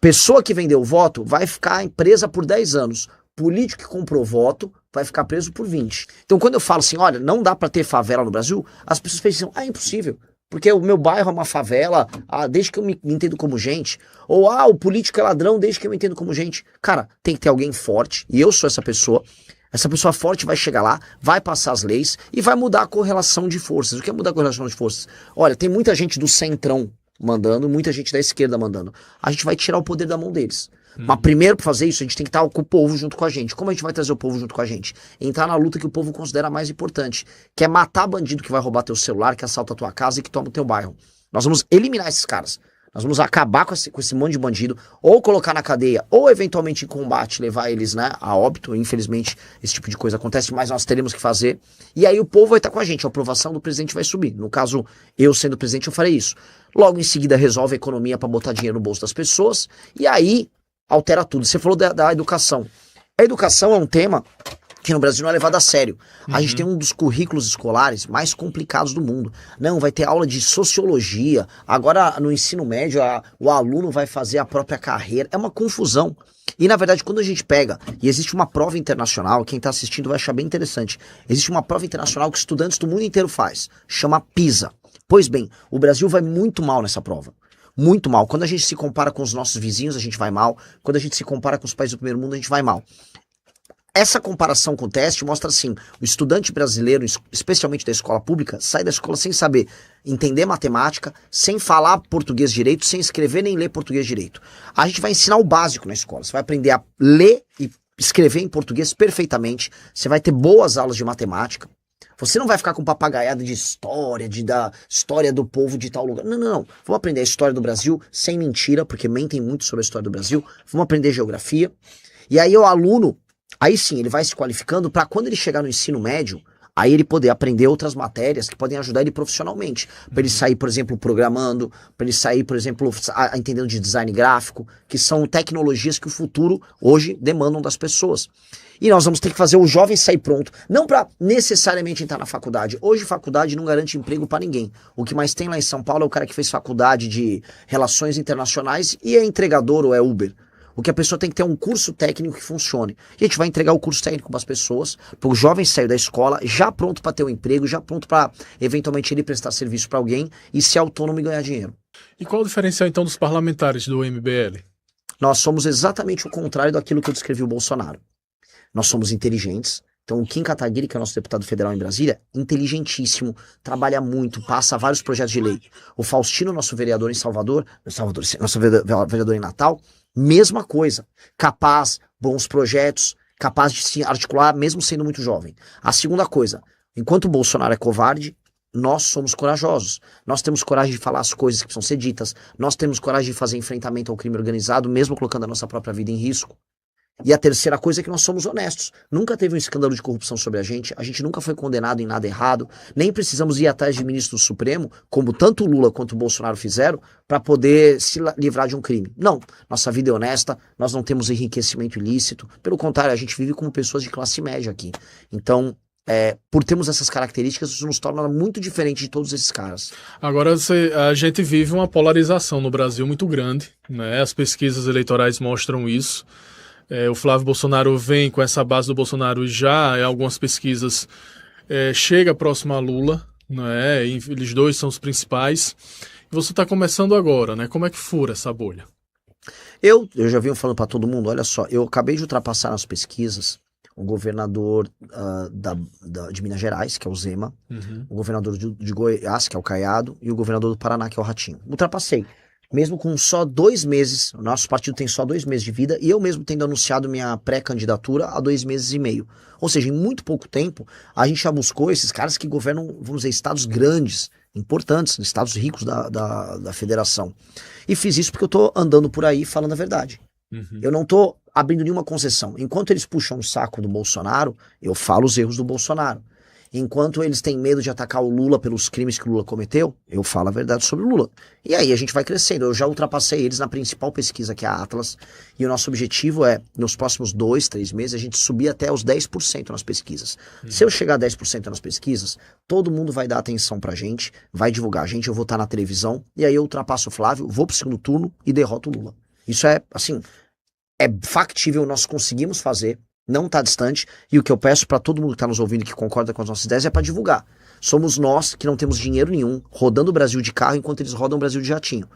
Pessoa que vendeu voto vai ficar presa por 10 anos. Político que comprou voto vai ficar preso por 20. Então quando eu falo assim, olha, não dá pra ter favela no Brasil, as pessoas pensam, é impossível. Porque o meu bairro é uma favela, desde que eu me entendo como gente. Ou, o político é ladrão desde que eu me entendo como gente. Cara, tem que ter alguém forte, e eu sou essa pessoa. Essa pessoa forte vai chegar lá, vai passar as leis e vai mudar a correlação de forças. O que é mudar a correlação de forças? Olha, tem muita gente do centrão mandando, muita gente da esquerda mandando. A gente vai tirar o poder da mão deles. Mas primeiro, para fazer isso, a gente tem que estar com o povo junto com a gente. Como a gente vai trazer o povo junto com a gente? Entrar na luta que o povo considera mais importante, que é matar bandido que vai roubar teu celular, que assalta a tua casa e que toma o teu bairro. Nós vamos eliminar esses caras. Nós vamos acabar com esse monte de bandido, ou colocar na cadeia, ou eventualmente em combate, levar eles, né, a óbito. Infelizmente, esse tipo de coisa acontece, mas nós teremos que fazer. E aí o povo vai estar com a gente, a aprovação do presidente vai subir. No caso, eu sendo presidente, eu farei isso. Logo em seguida, resolve a economia para botar dinheiro no bolso das pessoas, e aí altera tudo. Você falou da educação. A educação é um tema que no Brasil não é levado a sério. A gente tem um dos currículos escolares mais complicados do mundo. Não, vai ter aula de sociologia, agora no ensino médio o aluno vai fazer a própria carreira. É uma confusão. E na verdade, quando a gente pega, e existe uma prova internacional, quem está assistindo vai achar bem interessante, existe uma prova internacional que estudantes do mundo inteiro faz, chama PISA. Pois bem, o Brasil vai muito mal nessa prova. Muito mal. Quando a gente se compara com os nossos vizinhos, a gente vai mal. Quando a gente se compara com os países do primeiro mundo, a gente vai mal. Essa comparação com o teste mostra assim, o estudante brasileiro, especialmente da escola pública, sai da escola sem saber entender matemática, sem falar português direito, sem escrever nem ler português direito. A gente vai ensinar o básico na escola. Você vai aprender a ler e escrever em português perfeitamente. Você vai ter boas aulas de matemática. Você não vai ficar com papagaiada de história, da história do povo de tal lugar. Não, não, não. Vamos aprender a história do Brasil sem mentira, porque mentem muito sobre a história do Brasil. Vamos aprender geografia. E aí o aluno, aí sim, ele vai se qualificando para quando ele chegar no ensino médio, aí ele poder aprender outras matérias que podem ajudar ele profissionalmente. Para ele sair, por exemplo, programando, para ele sair, por exemplo, entendendo de design gráfico, que são tecnologias que o futuro hoje demandam das pessoas. E nós vamos ter que fazer o jovem sair pronto, não para necessariamente entrar na faculdade. Hoje faculdade não garante emprego para ninguém. O que mais tem lá em São Paulo é o cara que fez faculdade de relações internacionais e é entregador ou é Uber. O que a pessoa tem que ter um curso técnico que funcione. E a gente vai entregar o curso técnico para as pessoas, para o jovem sair da escola já pronto para ter um emprego, já pronto para eventualmente ele prestar serviço para alguém e ser autônomo e ganhar dinheiro. E qual o diferencial então dos parlamentares do MBL? Nós somos exatamente o contrário daquilo que eu descrevi o Bolsonaro. Nós somos inteligentes. Então o Kim Kataguiri, que é o nosso deputado federal em Brasília, inteligentíssimo, trabalha muito, passa vários projetos de lei. O Faustino, nosso vereador em Salvador, nosso vereador em Natal, mesma coisa. Capaz, bons projetos, capaz de se articular mesmo sendo muito jovem. A segunda coisa, enquanto o Bolsonaro é covarde, nós somos corajosos. Nós temos coragem de falar as coisas que precisam ser ditas. Nós temos coragem de fazer enfrentamento ao crime organizado, mesmo colocando a nossa própria vida em risco. E a terceira coisa é que nós somos honestos. Nunca teve um escândalo de corrupção sobre a gente nunca foi condenado em nada errado, nem precisamos ir atrás de ministro do Supremo, como tanto o Lula quanto o Bolsonaro fizeram, para poder se livrar de um crime. Não, nossa vida é honesta, nós não temos enriquecimento ilícito, pelo contrário, a gente vive como pessoas de classe média aqui. Então, por termos essas características, isso nos torna muito diferente de todos esses caras. Agora, a gente vive uma polarização no Brasil muito grande, né? As pesquisas eleitorais mostram isso. O Flávio Bolsonaro vem com essa base do Bolsonaro já em algumas pesquisas, chega próximo a Lula, né? Eles dois são os principais. E você está começando agora, né? Como é que fura essa bolha? Eu já venho falando para todo mundo, olha só, eu acabei de ultrapassar nas pesquisas o governador de Minas Gerais, que é o Zema, o governador de Goiás, que é o Caiado, e o governador do Paraná, que é o Ratinho. Ultrapassei. Mesmo com só 2 meses, o nosso partido tem só 2 meses de vida, e eu mesmo tendo anunciado minha pré-candidatura há 2 meses e meio. Ou seja, em muito pouco tempo, a gente já buscou esses caras que governam, vamos dizer, estados grandes, importantes, estados ricos da federação. E fiz isso porque eu tô andando por aí falando a verdade. Eu não tô abrindo nenhuma concessão. Enquanto eles puxam o saco do Bolsonaro, eu falo os erros do Bolsonaro. Enquanto eles têm medo de atacar o Lula pelos crimes que o Lula cometeu, eu falo a verdade sobre o Lula. E aí a gente vai crescendo. Eu já ultrapassei eles na principal pesquisa, que é a Atlas. E o nosso objetivo é, nos próximos 2, 3 meses, a gente subir até os 10% nas pesquisas. Se eu chegar a 10% nas pesquisas, todo mundo vai dar atenção pra gente, vai divulgar a gente, eu vou estar na televisão, e aí eu ultrapasso o Flávio, vou pro segundo turno e derroto o Lula. Isso é, assim, é factível, nós conseguimos fazer, não está distante, e o que eu peço para todo mundo que está nos ouvindo e que concorda com as nossas ideias é para divulgar. Somos nós que não temos dinheiro nenhum, rodando o Brasil de carro enquanto eles rodam o Brasil de jatinho.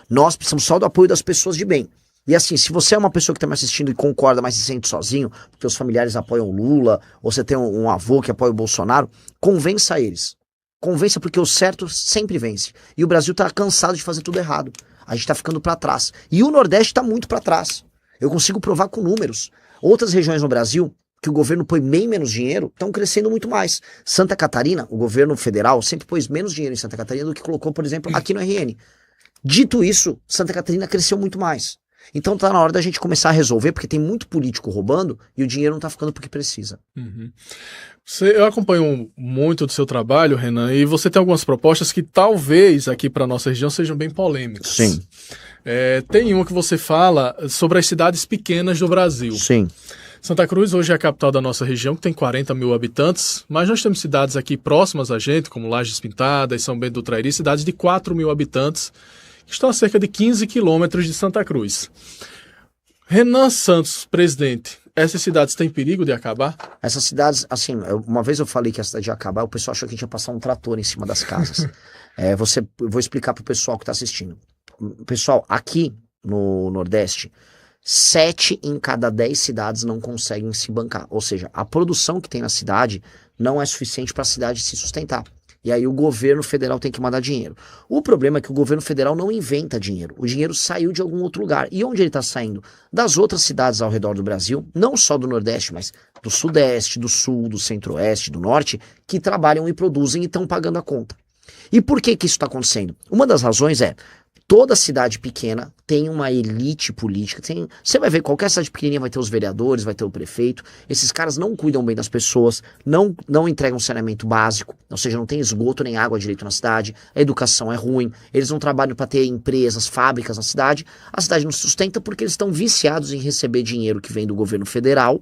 Nós precisamos só do apoio das pessoas de bem. E assim, se você é uma pessoa que está me assistindo e concorda, mas se sente sozinho, porque os familiares apoiam o Lula, ou você tem um avô que apoia o Bolsonaro, convença eles. Convença, porque o certo sempre vence. E o Brasil está cansado de fazer tudo errado. A gente está ficando para trás. E o Nordeste está muito para trás. Eu consigo provar com números. Outras regiões no Brasil, que o governo põe bem menos dinheiro, estão crescendo muito mais. Santa Catarina, o governo federal sempre pôs menos dinheiro em Santa Catarina do que colocou, por exemplo, aqui no RN. Dito isso, Santa Catarina cresceu muito mais. Então tá na hora da gente começar a resolver, porque tem muito político roubando e o dinheiro não tá ficando porque precisa. Uhum. Eu acompanho muito do seu trabalho, Renan, e você tem algumas propostas que talvez aqui para nossa região sejam bem polêmicas. Sim. Tem uma que você fala sobre as cidades pequenas do Brasil. Sim. Santa Cruz hoje é a capital da nossa região, que tem 40 mil habitantes, mas nós temos cidades aqui próximas a gente, como Lajes Pintadas, São Bento do Trairi, cidades de 4 mil habitantes, que estão a cerca de 15 quilômetros de Santa Cruz. Renan Santos, presidente, essas cidades têm perigo de acabar? Essas cidades, assim, uma vez eu falei que a cidade ia acabar, o pessoal achou que a gente ia passar um trator em cima das casas. Eu vou explicar pro pessoal que tá assistindo. Pessoal, aqui no Nordeste, 7 em cada 10 cidades não conseguem se bancar. Ou seja, a produção que tem na cidade não é suficiente para a cidade se sustentar. E aí o governo federal tem que mandar dinheiro. O problema é que o governo federal não inventa dinheiro. O dinheiro saiu de algum outro lugar. E onde ele está saindo? Das outras cidades ao redor do Brasil, não só do Nordeste, mas do Sudeste, do Sul, do Centro-Oeste, do Norte, que trabalham e produzem e estão pagando a conta. E por que que isso está acontecendo? Uma das razões é, toda cidade pequena tem uma elite política. Você vai ver, qualquer cidade pequenininha vai ter os vereadores, vai ter o prefeito. Esses caras não cuidam bem das pessoas, não entregam saneamento básico, ou seja, não tem esgoto nem água direito na cidade, a educação é ruim, eles não trabalham para ter empresas, fábricas na cidade, a cidade não se sustenta porque eles estão viciados em receber dinheiro que vem do governo federal.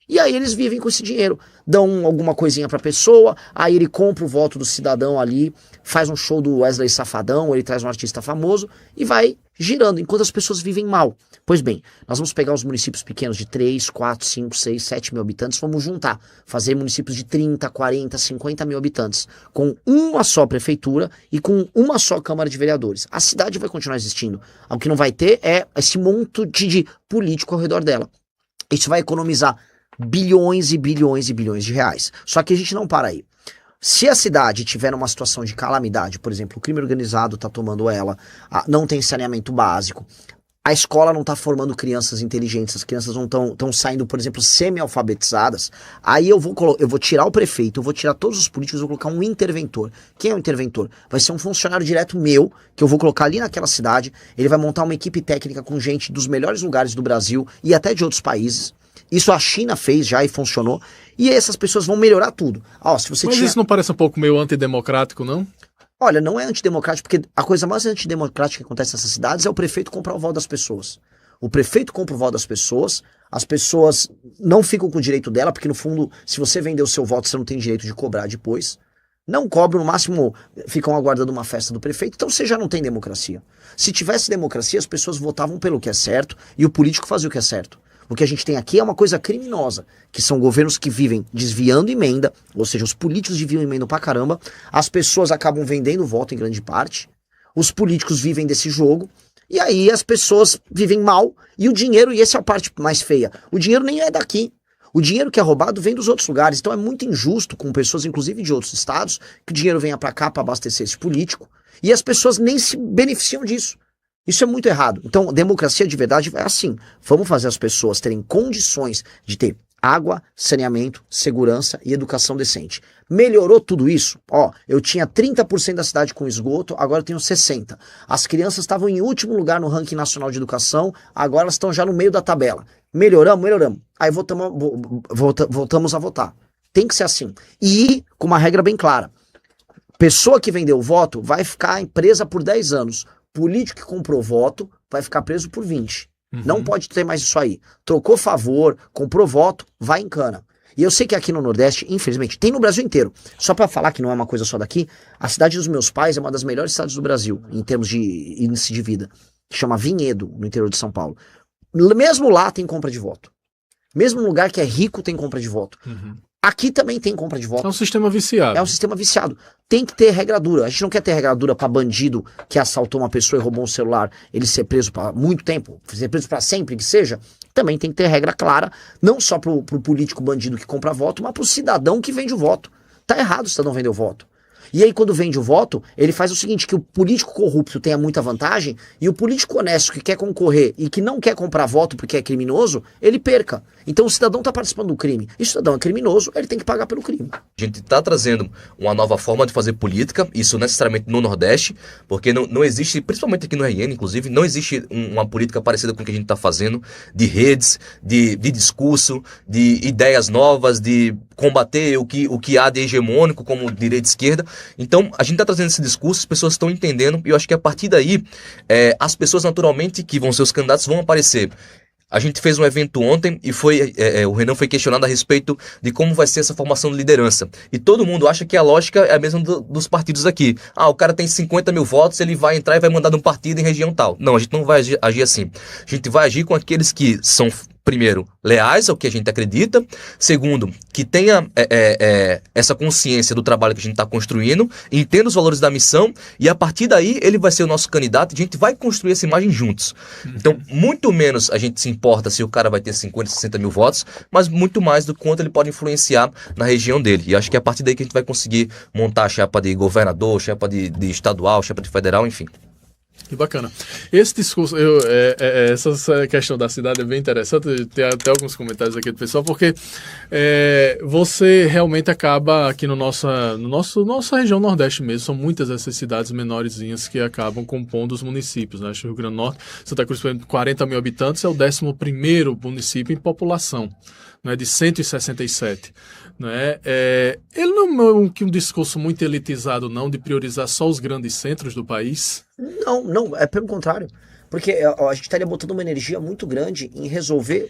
E aí eles vivem com esse dinheiro, dão alguma coisinha pra pessoa, aí ele compra o voto do cidadão ali, faz um show do Wesley Safadão, ele traz um artista famoso e vai girando, enquanto as pessoas vivem mal. Pois bem, nós vamos pegar os municípios pequenos de 3, 4, 5, 6, 7 mil habitantes, vamos juntar, fazer municípios de 30, 40, 50 mil habitantes, com uma só prefeitura e com uma só Câmara de Vereadores. A cidade vai continuar existindo, o que não vai ter é esse monte de político ao redor dela. Isso vai economizar bilhões e bilhões e bilhões de reais. Só que a gente não para aí. Se a cidade tiver uma situação de calamidade, por exemplo, o crime organizado está tomando ela, não tem saneamento básico, a escola não está formando crianças inteligentes, as crianças não estão saindo, por exemplo, semi-alfabetizadas, aí eu vou tirar o prefeito, eu vou tirar todos os políticos, eu vou colocar um interventor. Quem é o interventor? Vai ser um funcionário direto meu, que eu vou colocar ali naquela cidade, ele vai montar uma equipe técnica com gente dos melhores lugares do Brasil e até de outros países. Isso a China fez já e funcionou. E essas pessoas vão melhorar tudo. Se você Mas isso não parece um pouco meio antidemocrático, não? Olha, não é antidemocrático, porque a coisa mais antidemocrática que acontece nessas cidades é o prefeito comprar o voto das pessoas. O prefeito compra o voto das pessoas, as pessoas não ficam com o direito dela, porque no fundo, se você vender o seu voto, você não tem direito de cobrar depois. Não cobram, no máximo ficam aguardando uma festa do prefeito, então você já não tem democracia. Se tivesse democracia, as pessoas votavam pelo que é certo e o político fazia o que é certo. O que a gente tem aqui é uma coisa criminosa, que são governos que vivem desviando emenda, ou seja, os políticos desviam emenda pra caramba, as pessoas acabam vendendo voto em grande parte, os políticos vivem desse jogo, e aí as pessoas vivem mal, e o dinheiro, e essa é a parte mais feia, o dinheiro nem é daqui. O dinheiro que é roubado vem dos outros lugares, então é muito injusto com pessoas, inclusive de outros estados, que o dinheiro venha pra cá pra abastecer esse político, e as pessoas nem se beneficiam disso. Isso é muito errado. Então, democracia de verdade é assim. Vamos fazer as pessoas terem condições de ter água, saneamento, segurança e educação decente. Melhorou tudo isso? Eu tinha 30% da cidade com esgoto, agora eu tenho 60%. As crianças estavam em último lugar no ranking nacional de educação, agora elas estão já no meio da tabela. Melhoramos? Melhoramos. Aí voltamos a votar. Tem que ser assim. E com uma regra bem clara. Pessoa que vendeu o voto vai ficar presa por 10 anos. Político que comprou voto vai ficar preso por 20. Não pode ter mais isso aí. Trocou favor, comprou voto, vai em cana. E eu sei que aqui no Nordeste, infelizmente, tem no Brasil inteiro. Só pra falar que não é uma coisa só daqui, a cidade dos meus pais é uma das melhores cidades do Brasil, em termos de índice de vida. que chama Vinhedo, no interior de São Paulo. Mesmo lá tem compra de voto. Mesmo no lugar que é rico tem compra de voto. Aqui também tem compra de voto. É um sistema viciado. É um sistema viciado. Tem que ter regra dura. A gente não quer ter regra dura pra bandido que assaltou uma pessoa e roubou um celular, ele ser preso pra muito tempo, ser preso pra sempre que seja. Também tem que ter regra clara, não só pro político bandido que compra voto, mas pro cidadão que vende o voto. Tá errado o cidadão vender o voto. E aí, quando vende o voto, ele faz o seguinte, que o político corrupto tenha muita vantagem e o político honesto que quer concorrer e que não quer comprar voto porque é criminoso, ele perca. Então o cidadão está participando do crime. E o cidadão é criminoso, ele tem que pagar pelo crime. A gente está trazendo uma nova forma de fazer política, isso necessariamente no Nordeste, porque não existe, principalmente aqui no RN, inclusive, não existe uma política parecida com o que a gente está fazendo, de redes, de discurso, de ideias novas, de combater o que há de hegemônico como direita e esquerda. Então, a gente está trazendo esse discurso, as pessoas estão entendendo, e eu acho que a partir daí, as pessoas naturalmente que vão ser os candidatos vão aparecer. A gente fez um evento ontem e o Renan foi questionado a respeito de como vai ser essa formação de liderança. E todo mundo acha que a lógica é a mesma dos partidos aqui. O cara tem 50 mil votos, ele vai entrar e vai mandar num partido em região tal. Não, a gente não vai agir assim. A gente vai agir com aqueles que são, primeiro, leais ao que a gente acredita. Segundo, que tenha essa consciência do trabalho que a gente está construindo, entenda os valores da missão e a partir daí ele vai ser o nosso candidato e a gente vai construir essa imagem juntos. Então, muito menos a gente se importa se o cara vai ter 50, 60 mil votos, mas muito mais do quanto ele pode influenciar na região dele. E acho que é a partir daí que a gente vai conseguir montar a chapa de governador, chapa de estadual, chapa de federal, enfim. Que bacana. Esse discurso, essa questão da cidade é bem interessante, tem até alguns comentários aqui do pessoal, porque você realmente acaba aqui nossa região Nordeste mesmo, são muitas essas cidades menorzinhas que acabam compondo os municípios, né? Acho que o Rio Grande do Norte, Santa Cruz, 40 mil habitantes, é o 11º município em população, né, de 167. Né? Ele não é um discurso muito elitizado, não, de priorizar só os grandes centros do país? Não, é pelo contrário. Porque a gente estaria botando uma energia muito grande em resolver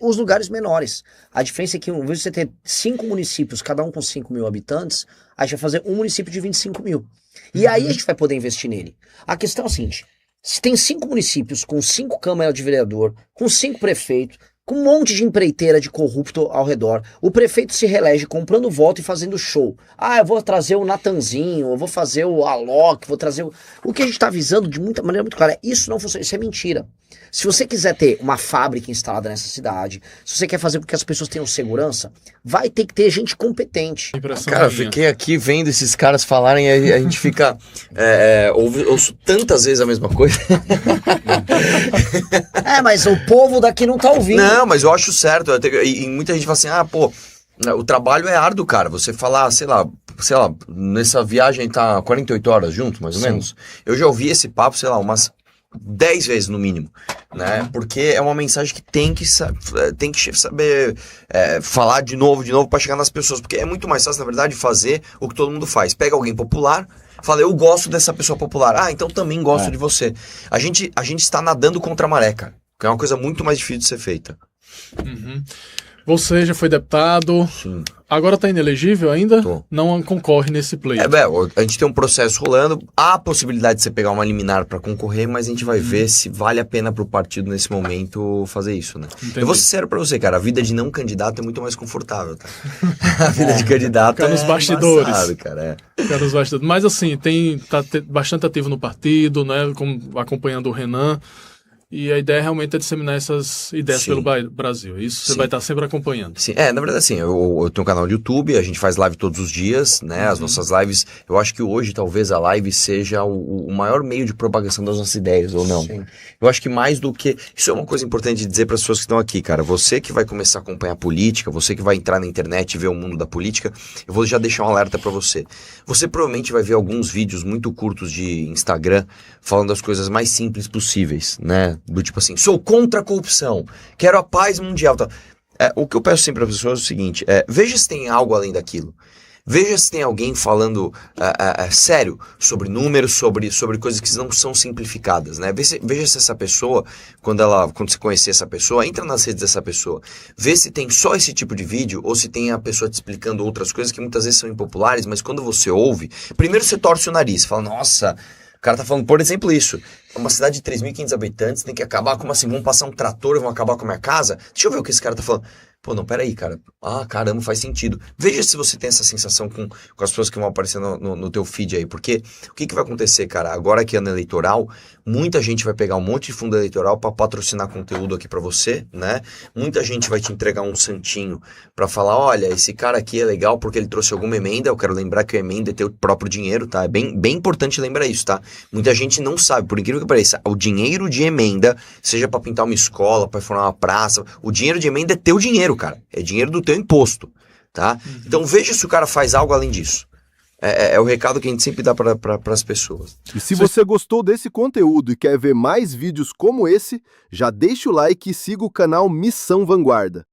os lugares menores. A diferença é que, em vez de você ter 5 municípios, cada um com 5 mil habitantes, a gente vai fazer um município de 25 mil. E aí a gente vai poder investir nele. A questão é a seguinte: se tem 5 municípios com 5 câmaras de vereador, com 5 prefeitos, com um monte de empreiteira de corrupto ao redor, o prefeito se reelege comprando voto e fazendo show. Eu vou trazer o Natanzinho, eu vou fazer o Alok, vou trazer o que a gente está avisando de maneira muito clara. Isso não funciona, isso é mentira. Se você quiser ter uma fábrica instalada nessa cidade, se você quer fazer com que as pessoas tenham segurança, vai ter que ter gente competente. Cara, eu fiquei aqui vendo esses caras falarem e a gente fica... ouço tantas vezes a mesma coisa. Mas o povo daqui não tá ouvindo. Não, mas eu acho certo. E muita gente fala assim, o trabalho é árduo, cara. Você falar, sei lá, nessa viagem tá 48 horas junto, mais ou menos. Eu já ouvi esse papo, sei lá, umas 10 vezes no mínimo, né? Porque é uma mensagem que tem que saber falar de novo para chegar nas pessoas, porque é muito mais fácil, na verdade, fazer o que todo mundo faz. Pega alguém popular, fala, eu gosto dessa pessoa popular, então também gosto de você. A gente está nadando contra a maré, cara, que é uma coisa muito mais difícil de ser feita. Você já foi deputado. Sim. Agora tá inelegível ainda? Tô. Não concorre nesse pleito. A gente tem um processo rolando. Há a possibilidade de você pegar uma liminar para concorrer, mas a gente vai ver se vale a pena pro partido nesse momento fazer isso, né? Entendi. Eu vou ser sincero pra você, cara. A vida de não candidato é muito mais confortável, tá? A vida de candidato Fica nos bastidores. embaçado, cara. Fica nos bastidores. Mas assim, tá bastante ativo no partido, né? Acompanhando o Renan. E a ideia realmente é disseminar essas ideias pelo Brasil. Isso você vai estar sempre acompanhando. Sim, na verdade assim, eu tenho um canal de YouTube, a gente faz live todos os dias, né? As nossas lives, eu acho que hoje talvez a live seja o maior meio de propagação das nossas ideias, ou não. Sim. Eu acho que mais do que... Isso é uma coisa importante de dizer para as pessoas que estão aqui, cara. Você que vai começar a acompanhar política, você que vai entrar na internet e ver o mundo da política, eu vou já deixar um alerta para você. Você provavelmente vai ver alguns vídeos muito curtos de Instagram falando das coisas mais simples possíveis, né? Do tipo assim, sou contra a corrupção, quero a paz mundial. Tá? O que eu peço sempre para as pessoas é o seguinte, veja se tem algo além daquilo. Veja se tem alguém falando sério sobre números, sobre coisas que não são simplificadas, né? Veja se essa pessoa, quando você conhecer essa pessoa, entra nas redes dessa pessoa. Vê se tem só esse tipo de vídeo ou se tem a pessoa te explicando outras coisas que muitas vezes são impopulares, mas quando você ouve, primeiro você torce o nariz, fala, nossa... cara tá falando, por exemplo, isso. É uma cidade de 3.500 habitantes, tem que acabar com assim, vão passar um trator, vão acabar com a minha casa. Deixa eu ver o que esse cara tá falando. Pô, não, peraí, cara. Ah, caramba, faz sentido. Veja se você tem essa sensação com as pessoas que vão aparecer no teu feed aí. Porque o que vai acontecer, cara? Agora que é ano eleitoral, muita gente vai pegar um monte de fundo eleitoral para patrocinar conteúdo aqui para você, né? Muita gente vai te entregar um santinho para falar, olha, esse cara aqui é legal porque ele trouxe alguma emenda. Eu quero lembrar que a emenda é teu próprio dinheiro, tá? É bem importante lembrar isso, tá? Muita gente não sabe, por incrível que pareça, o dinheiro de emenda, seja para pintar uma escola, para formar uma praça, o dinheiro de emenda é teu dinheiro, cara. É dinheiro do teu imposto, tá? Então veja se o cara faz algo além disso. É o recado que a gente sempre dá para as pessoas. E se você gostou desse conteúdo e quer ver mais vídeos como esse, já deixa o like e siga o canal Missão Vanguarda.